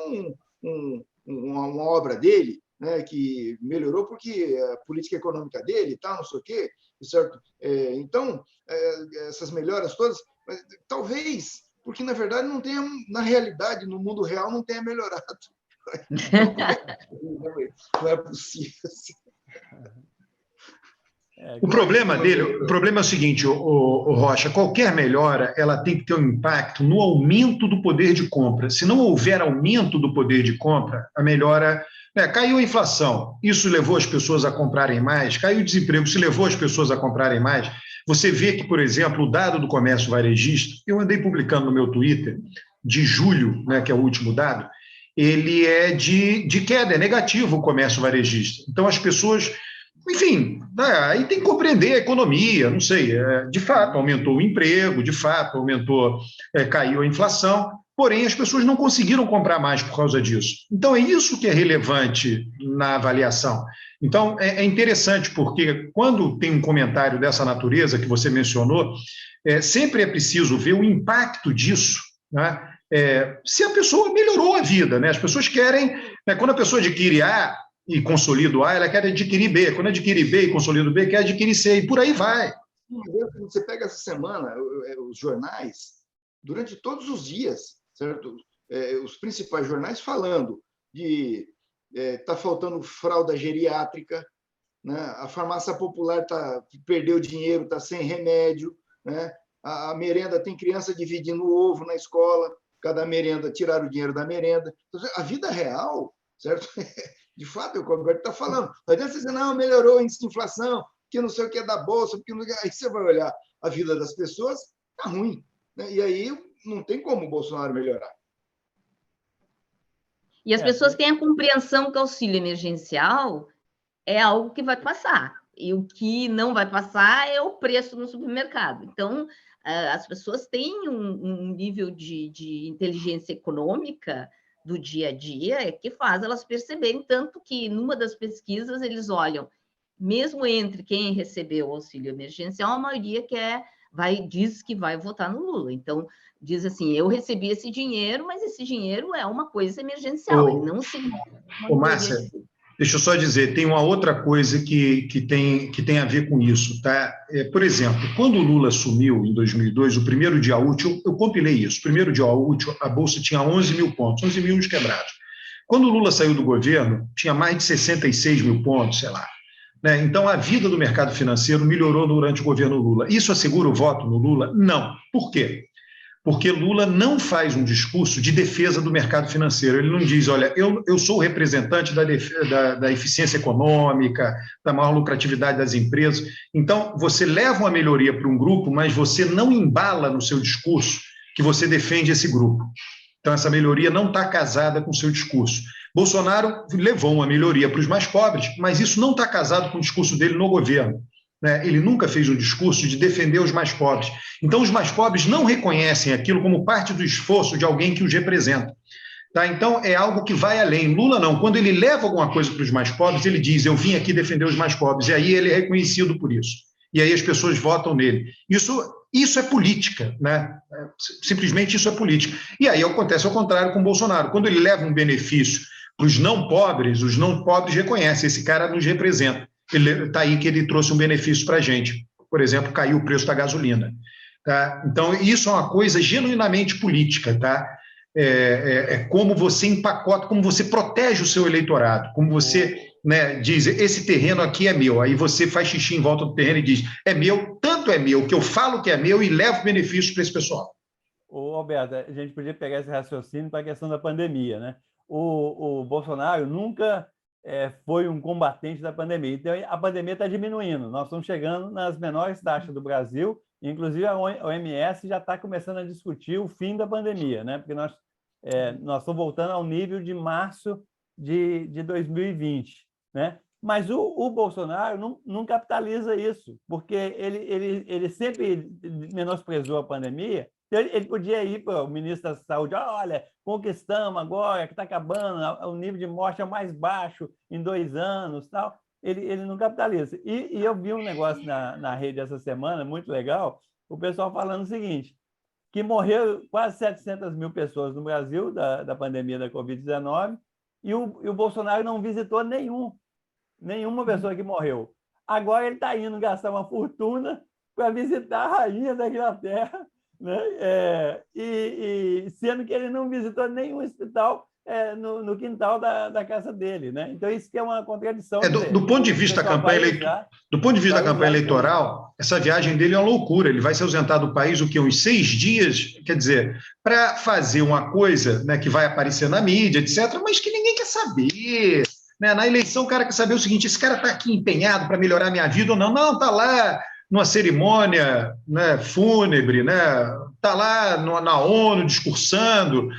uma obra dele, né, que melhorou porque a política econômica dele e tal, não sei o quê, certo? Então, essas melhoras todas, talvez, porque, na verdade, não tenha, na realidade, no mundo real, não tenha melhorado. Não é possível. O problema é o seguinte, o Rocha, qualquer melhora ela tem que ter um impacto no aumento do poder de compra. Se não houver aumento do poder de compra, a melhora... caiu a inflação, isso levou as pessoas a comprarem mais, caiu o desemprego, isso levou as pessoas a comprarem mais. Você vê que, por exemplo, o dado do comércio varejista, eu andei publicando no meu Twitter, de julho, né, que é o último dado, ele é de queda, é negativo o comércio varejista. Então, as pessoas... Enfim, aí tem que compreender a economia, não sei, de fato aumentou o emprego, de fato caiu a inflação, porém as pessoas não conseguiram comprar mais por causa disso. Então é isso que é relevante na avaliação. Então é interessante porque quando tem um comentário dessa natureza que você mencionou, sempre é preciso ver o impacto disso, né? Se a pessoa melhorou a vida, né? As pessoas querem, né, quando a pessoa adquire A e consolida o A, ela quer adquirir B. Quando adquire B e consolida o B, quer adquirir C, e por aí vai. Você pega essa semana os jornais, durante todos os dias, certo? Os principais jornais falando de está faltando fralda geriátrica, né? A farmácia popular perdeu dinheiro, está sem remédio, né? A merenda, tem criança dividindo o ovo na escola, cada merenda, tiraram o dinheiro da merenda. Então, a vida real, certo? De fato, é o que o Alberto está falando. Não adianta você dizer, não, melhorou o índice de inflação, que não sei o que é da Bolsa, porque não... aí você vai olhar a vida das pessoas, está ruim. Né? E aí não tem como o Bolsonaro melhorar. E as pessoas têm a compreensão que o auxílio emergencial é algo que vai passar. E o que não vai passar é o preço no supermercado. Então, as pessoas têm um nível de inteligência econômica do dia a dia que faz elas perceberem, tanto que numa das pesquisas eles olham, mesmo entre quem recebeu o auxílio emergencial, a maioria diz que vai votar no Lula. Então, diz assim, eu recebi esse dinheiro, mas esse dinheiro é uma coisa emergencial, ele não significa... Márcia, deixa eu só dizer, tem uma outra coisa que tem a ver com isso, tá? Por exemplo, quando o Lula assumiu em 2002, o primeiro dia útil, eu compilei isso, o primeiro dia útil, a Bolsa tinha 11 mil pontos, 11 mil quebrados. Quando o Lula saiu do governo, tinha mais de 66 mil pontos, sei lá. Né? Então, a vida do mercado financeiro melhorou durante o governo Lula. Isso assegura o voto no Lula? Não. Por quê? Porque Lula não faz um discurso de defesa do mercado financeiro. Ele não diz, olha, eu sou o representante da eficiência econômica, da maior lucratividade das empresas. Então, você leva uma melhoria para um grupo, mas você não embala no seu discurso que você defende esse grupo. Então, essa melhoria não está casada com o seu discurso. Bolsonaro levou uma melhoria para os mais pobres, mas isso não está casado com o discurso dele no governo. Né? Ele nunca fez um discurso de defender os mais pobres. Então, os mais pobres não reconhecem aquilo como parte do esforço de alguém que os representa. Tá? Então, é algo que vai além. Lula não. Quando ele leva alguma coisa para os mais pobres, ele diz, eu vim aqui defender os mais pobres. E aí ele é reconhecido por isso. E aí as pessoas votam nele. Isso é política, né? Simplesmente isso é política. E aí acontece ao contrário com o Bolsonaro. Quando ele leva um benefício para os não pobres reconhecem, esse cara nos representa. Está aí que ele trouxe um benefício para a gente. Por exemplo, caiu o preço da gasolina. Tá? Então, isso é uma coisa genuinamente política. Tá? Como você empacota, como você protege o seu eleitorado, como você... Né, diz, esse terreno aqui é meu, aí você faz xixi em volta do terreno e diz, é meu, tanto é meu, que eu falo que é meu e levo benefícios para esse pessoal. Ô, Alberto, a gente podia pegar esse raciocínio para a questão da pandemia, né? O Bolsonaro nunca foi um combatente da pandemia, então a pandemia está diminuindo, nós estamos chegando nas menores taxas do Brasil, inclusive a OMS já está começando a discutir o fim da pandemia, né? Porque nós estamos voltando ao nível de março de 2020. Né? Mas o Bolsonaro não capitaliza isso, porque ele sempre menosprezou a pandemia. Ele podia ir para o ministro da Saúde, olha, conquistamos agora, que está acabando, o nível de morte é o mais baixo em 2 anos, tal. Ele não capitaliza. E eu vi um negócio na rede essa semana, muito legal, o pessoal falando o seguinte, que morreu quase 700 mil pessoas no Brasil da pandemia da Covid-19 e o Bolsonaro não visitou nenhuma pessoa que morreu. Agora ele está indo gastar uma fortuna para visitar a rainha da Inglaterra, né? Sendo que ele não visitou nenhum hospital no quintal da casa dele, né? Então isso que é uma contradição. Do ponto de vista da campanha eleitoral, essa viagem dele é uma loucura. Ele vai se ausentar do país uns 6 dias, quer dizer, para fazer uma coisa, né, que vai aparecer na mídia, etc., mas que ninguém quer saber. Né? Na eleição, o cara quer saber o seguinte: esse cara está aqui empenhado para melhorar a minha vida ou não? Não, está lá numa cerimônia, né, fúnebre, né? Está lá na ONU discursando,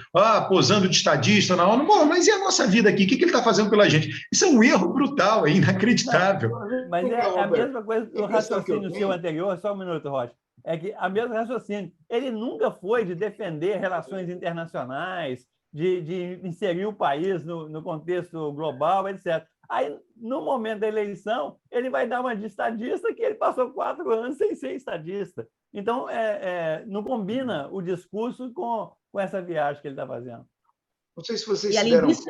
posando de estadista na ONU. Bom, mas e a nossa vida aqui? O que ele está fazendo pela gente? Isso é um erro brutal, é inacreditável. Não, mas é a mesma coisa do raciocínio seu anterior, só um minuto, Rocha. É que a mesma raciocínio. Ele nunca foi de defender relações internacionais, de inserir o país no contexto global, etc. Aí, no momento da eleição, ele vai dar uma de estadista que ele passou 4 anos sem ser estadista. Então, não combina o discurso com essa viagem que ele está fazendo. Não sei se vocês se deram... Disso,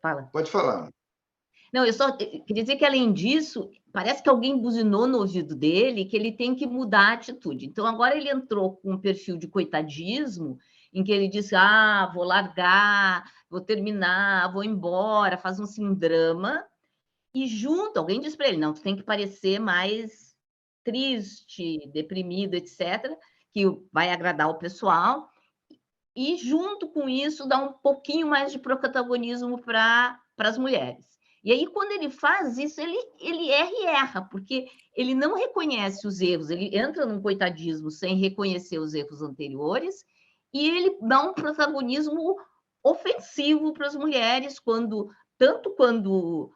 Fala. Pode falar. Não, eu só queria dizer que, além disso, parece que alguém buzinou no ouvido dele que ele tem que mudar a atitude. Então, agora ele entrou com um perfil de coitadismo, em que ele disse, vou largar, vou terminar, vou embora, faz um drama, e alguém disse para ele, não, tu tem que parecer mais triste, deprimido, etc., que vai agradar o pessoal, e junto com isso dá um pouquinho mais de protagonismo para as mulheres. E aí, quando ele faz isso, ele erra, porque ele não reconhece os erros, ele entra num coitadismo sem reconhecer os erros anteriores, e ele dá um protagonismo ofensivo para as mulheres, tanto quando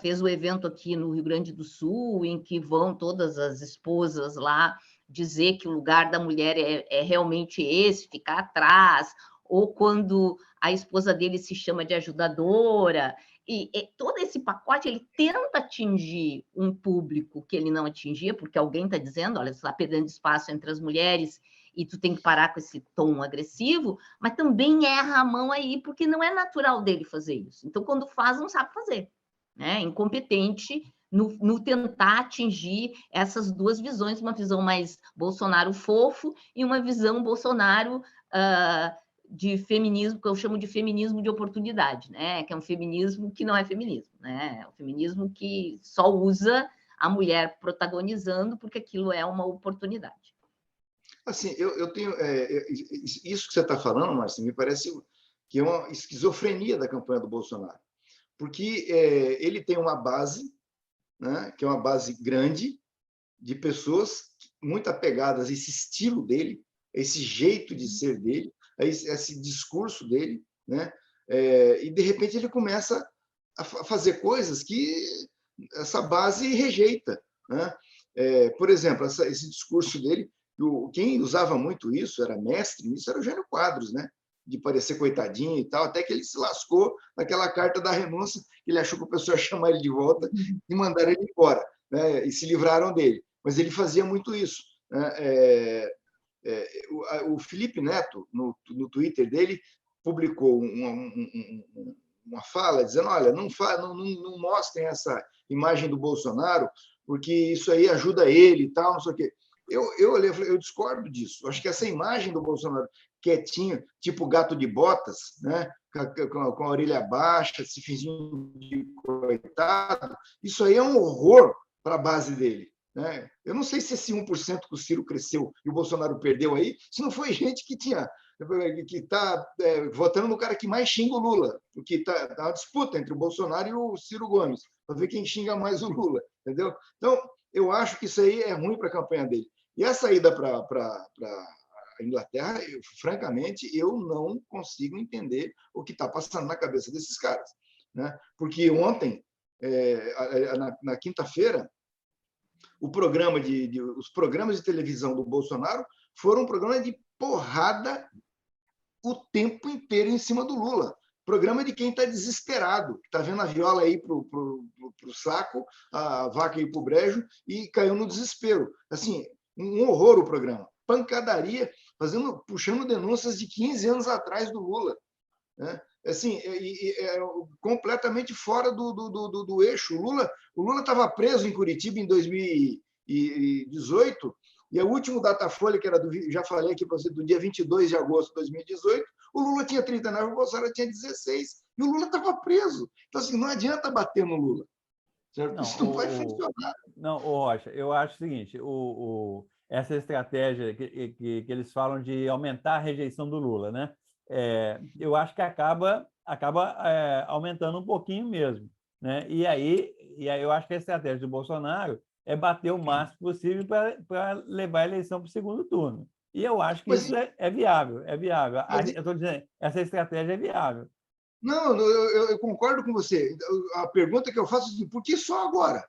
fez o evento aqui no Rio Grande do Sul, em que vão todas as esposas lá dizer que o lugar da mulher é realmente esse, ficar atrás, ou quando a esposa dele se chama de ajudadora. E todo esse pacote, ele tenta atingir um público que ele não atingia, porque alguém está dizendo, olha, você está perdendo espaço entre as mulheres e tu tem que parar com esse tom agressivo, mas também erra a mão aí, porque não é natural dele fazer isso. Então, quando faz, não sabe fazer, né? Incompetente no tentar atingir essas duas visões, uma visão mais Bolsonaro fofo e uma visão Bolsonaro de feminismo, que eu chamo de feminismo de oportunidade, né? Que é um feminismo que não é feminismo, né? É um feminismo que só usa a mulher protagonizando porque aquilo é uma oportunidade. Assim, eu tenho... isso que você está falando, Márcia, me parece que é uma esquizofrenia da campanha do Bolsonaro. Porque ele tem uma base, né, que é uma base grande, de pessoas muito apegadas a esse estilo dele, a esse jeito de ser dele, a esse discurso dele, né? E, de repente, ele começa a fazer coisas que essa base rejeita, né? Por exemplo, esse discurso dele, quem usava muito isso, era mestre nisso, era o Jânio Quadros, né? De parecer coitadinho e tal, até que ele se lascou naquela carta da renúncia, que ele achou que o pessoal ia chamar ele de volta e mandaram ele embora, né? E se livraram dele. Mas ele fazia muito isso, né? O Felipe Neto, no Twitter dele, publicou uma fala dizendo, olha, não mostrem essa imagem do Bolsonaro, porque isso aí ajuda ele e tal, não sei o quê. Eu olhei e falei, eu discordo disso. Eu acho que essa imagem do Bolsonaro quietinho, tipo gato de botas, né? com a orelha baixa, se fingindo de coitado, isso aí é um horror para a base dele. Né? Eu não sei se esse 1% que o Ciro cresceu e o Bolsonaro perdeu aí, se não foi gente que está votando no cara que mais xinga o Lula, porque está uma disputa entre o Bolsonaro e o Ciro Gomes, para ver quem xinga mais o Lula, entendeu? Então, eu acho que isso aí é ruim para a campanha dele. E a saída para a Inglaterra, francamente, eu não consigo entender o que está passando na cabeça desses caras. Né? Porque ontem na quinta-feira, os programas de televisão do Bolsonaro foram um programa de porrada o tempo inteiro em cima do Lula. Programa de quem está desesperado, que está vendo a viola aí para o saco, a vaca ir para o brejo e caiu no desespero. Assim, um horror o programa. Pancadaria, puxando denúncias de 15 anos atrás do Lula. Né? Assim, completamente fora do eixo. O Lula estava preso em Curitiba em 2018, e o último Datafolha, que era já falei aqui para você, do dia 22 de agosto de 2018, o Lula tinha 39, o Bolsonaro tinha 16, e o Lula estava preso. Então, assim, não adianta bater no Lula. Certo? Isso não vai funcionar. Não, Rocha, eu acho o seguinte, essa estratégia que eles falam de aumentar a rejeição do Lula, né? Eu acho que acaba aumentando um pouquinho mesmo, né? E aí eu acho que a estratégia do Bolsonaro é bater o máximo possível para levar a eleição para o segundo turno. E eu acho que isso é viável, é viável. Eu estou dizendo, essa estratégia é viável. Não, eu concordo com você. A pergunta que eu faço é: por que só agora?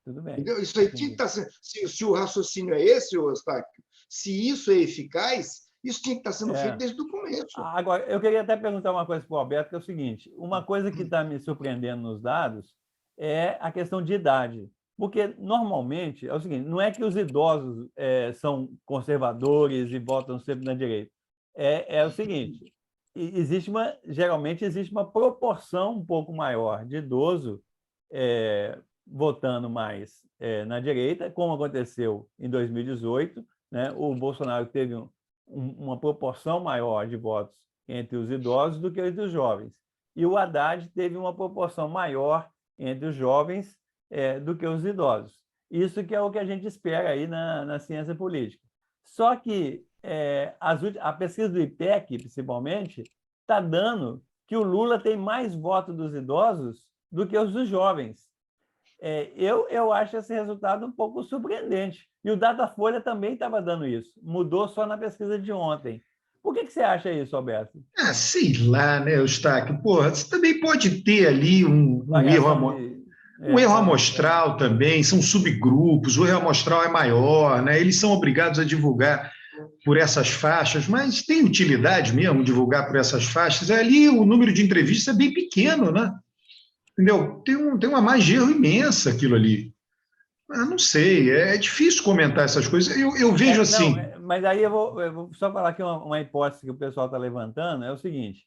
Tudo bem. Entendeu? Isso aí tinha que estar sendo. Se o raciocínio é esse, Eustáquio, se isso é eficaz, isso tinha que estar sendo feito desde o começo. Agora, eu queria até perguntar uma coisa para o Alberto, que é o seguinte: uma coisa que está me surpreendendo nos dados é a questão de idade. Porque, normalmente, é o seguinte, não é que os idosos são conservadores e votam sempre na direita. É o seguinte, geralmente existe uma proporção um pouco maior de idoso votando mais na direita, como aconteceu em 2018, né? O Bolsonaro teve uma proporção maior de votos entre os idosos do que entre os jovens. E o Haddad teve uma proporção maior entre os jovens do que os idosos. Isso que é o que a gente espera aí na ciência política. Só que a pesquisa do IPEC, principalmente, está dando que o Lula tem mais votos dos idosos do que os dos jovens. Eu acho esse resultado um pouco surpreendente. E o Datafolha também estava dando isso. Mudou só na pesquisa de ontem. Por que você acha isso, Alberto? Sei lá, né, Eustáquio? Porra, você também pode ter ali um erro amostral também, são subgrupos, o erro amostral é maior, né? Eles são obrigados a divulgar por essas faixas, mas tem utilidade mesmo divulgar por essas faixas. Ali o número de entrevistas é bem pequeno, né? Entendeu? Tem uma margem de erro imensa aquilo ali. Não sei, é difícil comentar essas coisas. Eu vejo assim. Mas aí eu vou só falar aqui uma hipótese que o pessoal está levantando, é o seguinte,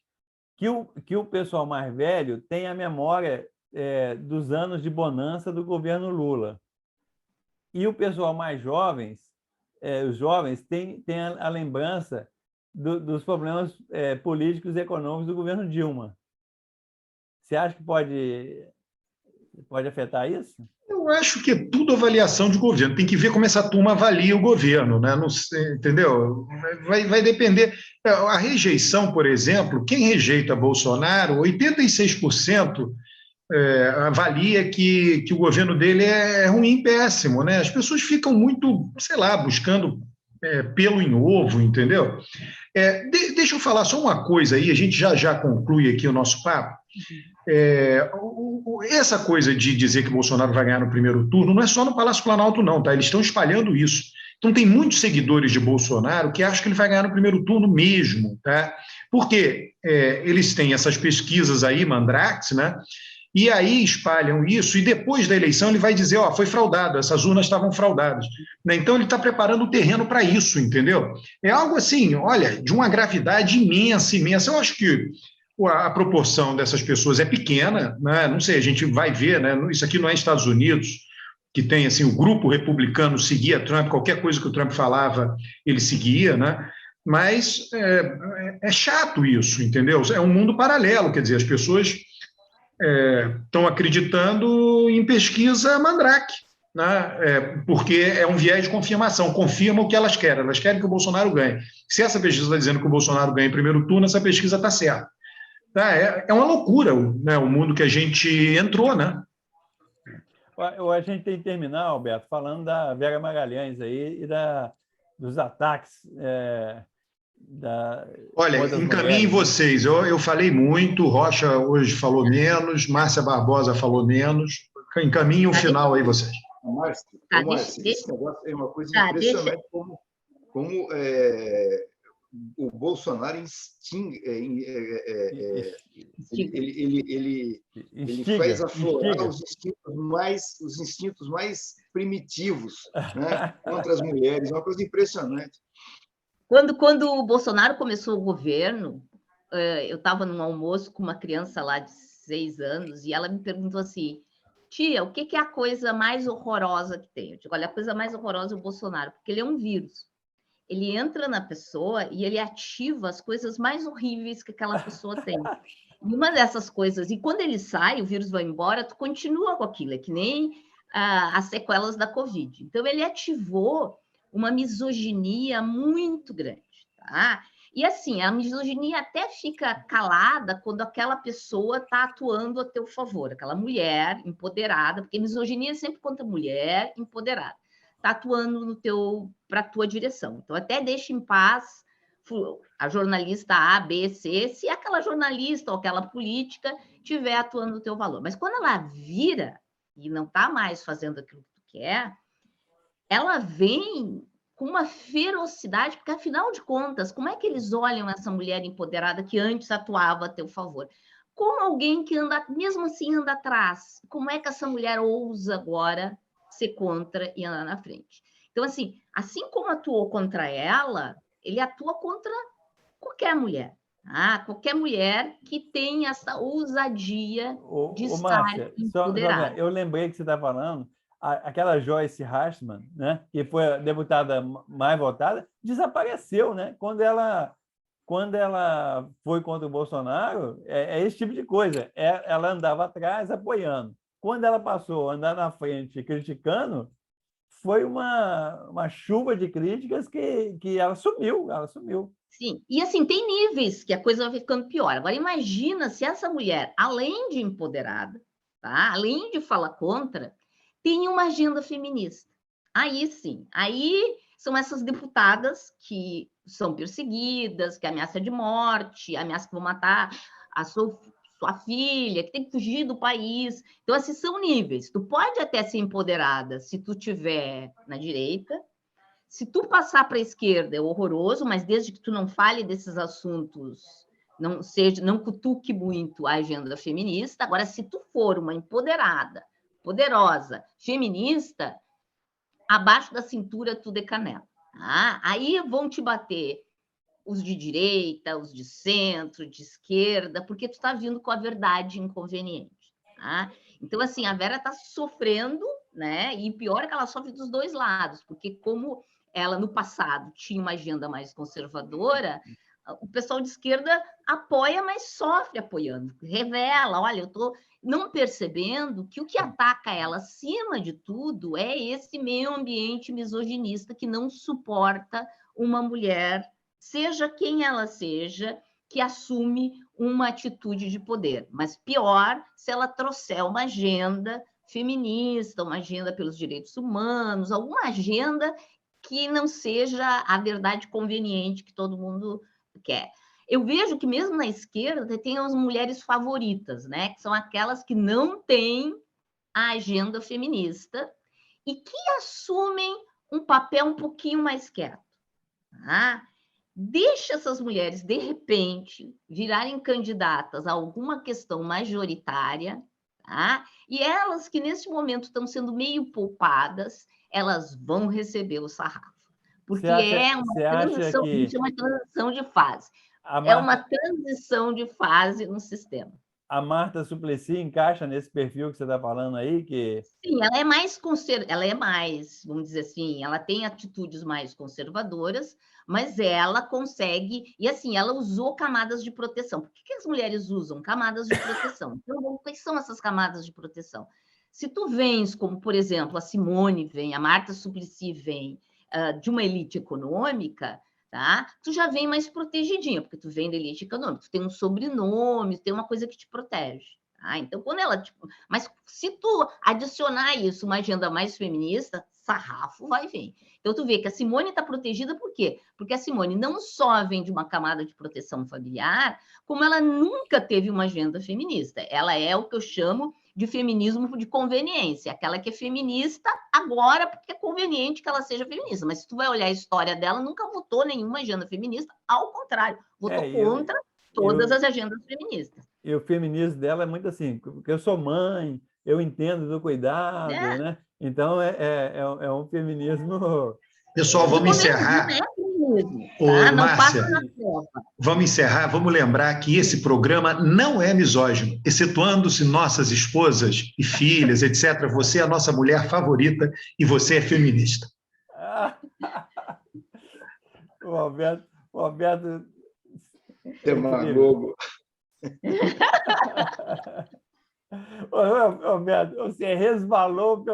que o pessoal mais velho tem a memória dos anos de bonança do governo Lula. E o pessoal mais jovens, os jovens, têm a lembrança dos problemas políticos e econômicos do governo Dilma. Você acha que pode afetar isso? Eu acho que é tudo avaliação de governo. Tem que ver como essa turma avalia o governo, né? Não sei, entendeu? Vai depender. A rejeição, por exemplo, quem rejeita Bolsonaro, 86% avalia que o governo dele é ruim, péssimo, né? As pessoas ficam muito, sei lá, buscando pelo em ovo, entendeu? Deixa eu falar só uma coisa aí, a gente já conclui aqui o nosso papo. Essa coisa de dizer que Bolsonaro vai ganhar no primeiro turno não é só no Palácio Planalto, não, tá? Eles estão espalhando isso. Então, tem muitos seguidores de Bolsonaro que acham que ele vai ganhar no primeiro turno mesmo, tá? Porque eles têm essas pesquisas aí, Mandrake, né? E aí espalham isso, e depois da eleição ele vai dizer, foi fraudado, essas urnas estavam fraudadas. Né? Então ele está preparando o terreno para isso, entendeu? É algo assim, olha, de uma gravidade imensa, imensa. Eu acho que a proporção dessas pessoas é pequena, né? Não sei, a gente vai ver, né? Isso aqui não é Estados Unidos, que tem assim, o grupo republicano seguia Trump, qualquer coisa que o Trump falava, ele seguia, né? Mas é chato isso, entendeu? É um mundo paralelo, quer dizer, as pessoas estão acreditando em pesquisa Mandrake, né? Porque é um viés de confirmação, confirma o que elas querem que o Bolsonaro ganhe. Se essa pesquisa está dizendo que o Bolsonaro ganha em primeiro turno, essa pesquisa está certa. Tá? É uma loucura, né? O mundo que a gente entrou, né? A gente tem que terminar, Alberto, falando da Vera Magalhães aí e dos ataques Olha, outras encaminhem mulheres, né? vocês. Eu falei muito, Rocha hoje falou menos, Márcia Barbosa falou menos. Encaminhem o Tá, final aí vocês. Márcio, tá, Márcio, esse negócio é uma coisa tá, impressionante como o Bolsonaro ele faz aflorar os instintos mais primitivos, né, contra as mulheres. É uma coisa impressionante. Quando o Bolsonaro começou o governo, eu estava num almoço com uma criança lá de 6 anos e ela me perguntou assim: tia, o que é a coisa mais horrorosa que tem? Eu digo, olha, a coisa mais horrorosa é o Bolsonaro, porque ele é um vírus. Ele entra na pessoa e ele ativa as coisas mais horríveis que aquela pessoa tem. E uma dessas coisas, e quando ele sai, o vírus vai embora, tu continua com aquilo, é que nem as sequelas da Covid. Então, ele ativou uma misoginia muito grande, tá? E assim, a misoginia até fica calada quando aquela pessoa está atuando a teu favor, aquela mulher empoderada, porque misoginia é sempre contra a mulher empoderada, está atuando para a tua direção. Então, até deixa em paz a jornalista A, B, C, se aquela jornalista ou aquela política estiver atuando no teu valor. Mas quando ela vira e não está mais fazendo aquilo que tu quer, ela vem com uma ferocidade, porque, afinal de contas, como é que eles olham essa mulher empoderada que antes atuava a teu favor? Como alguém que anda, mesmo assim, anda atrás. Como é que essa mulher ousa agora ser contra e andar na frente? Então, assim como atuou contra ela, ele atua contra qualquer mulher. Qualquer mulher que tenha essa ousadia de estar Márcia, empoderada. eu lembrei que você está falando, aquela Joyce Hasselman, né, que foi a deputada mais votada, desapareceu, né? Quando ela foi contra o Bolsonaro, é esse tipo de coisa. Ela andava atrás apoiando. Quando ela passou a andar na frente criticando, foi uma chuva de críticas que ela sumiu. Sim, e assim, tem níveis que a coisa vai ficando pior. Agora, imagina se essa mulher, além de empoderada, tá? Além de falar contra, tem uma agenda feminista. Aí sim, aí são essas deputadas que são perseguidas, que ameaçam de morte, ameaçam que vão matar a sua filha, que tem que fugir do país. Então, esses são níveis. Tu pode até ser empoderada se tu estiver na direita. Se tu passar para a esquerda é horroroso, mas desde que tu não fale desses assuntos, não cutuque muito a agenda feminista. Agora, se tu for uma empoderada, poderosa, feminista, abaixo da cintura tudo é canela. Aí vão te bater os de direita, os de centro, de esquerda, porque tu está vindo com a verdade inconveniente. Então, assim, a Vera está sofrendo, né? E pior é que ela sofre dos dois lados, porque como ela, no passado, tinha uma agenda mais conservadora, o pessoal de esquerda apoia, mas sofre apoiando. Revela, olha, eu estou não percebendo que o que ataca ela, acima de tudo, é esse meio ambiente misoginista que não suporta uma mulher, seja quem ela seja, que assume uma atitude de poder. Mas pior se ela trouxer uma agenda feminista, uma agenda pelos direitos humanos, alguma agenda que não seja a verdade conveniente que todo mundo quer. Eu vejo que mesmo na esquerda tem as mulheres favoritas, né? Que são aquelas que não têm a agenda feminista e que assumem um papel um pouquinho mais quieto. Deixa essas mulheres, de repente, virarem candidatas a alguma questão majoritária, e elas que nesse momento estão sendo meio poupadas, elas vão receber o sarrafo. Porque é uma transição, isso é uma transição de fase. É uma transição de fase no sistema. A Marta Suplicy encaixa nesse perfil que você está falando aí? Sim, ela é mais, vamos dizer assim, ela tem atitudes mais conservadoras, mas ela consegue, e assim, ela usou camadas de proteção. Por que as mulheres usam camadas de proteção? Então, quais são essas camadas de proteção? Se tu vens, como, por exemplo, a Simone vem, a Marta Suplicy vem, de uma elite econômica, tu já vem mais protegidinha, porque tu vem da elite econômica, tu tem um sobrenome, tu tem uma coisa que te protege. Então, quando ela... Mas se tu adicionar isso, uma agenda mais feminista, sarrafo vai vir. Então, tu vê que a Simone está protegida por quê? Porque a Simone não só vem de uma camada de proteção familiar, como ela nunca teve uma agenda feminista. Ela é o que eu chamo de feminismo de conveniência, aquela que é feminista agora porque é conveniente que ela seja feminista. Mas se tu vai olhar a história dela, nunca votou nenhuma agenda feminista, ao contrário, votou contra todas as agendas feministas. E o feminismo dela é muito assim, porque eu sou mãe, eu entendo do cuidado, né? Então, é um feminismo... Pessoal, vamos encerrar. Tá? Não passa na prova. Vamos encerrar, vamos lembrar que esse programa não é misógino, excetuando-se nossas esposas e filhas, etc. Você é a nossa mulher favorita e você é feminista. O Alberto... Demagogo. Alberto, você resvalou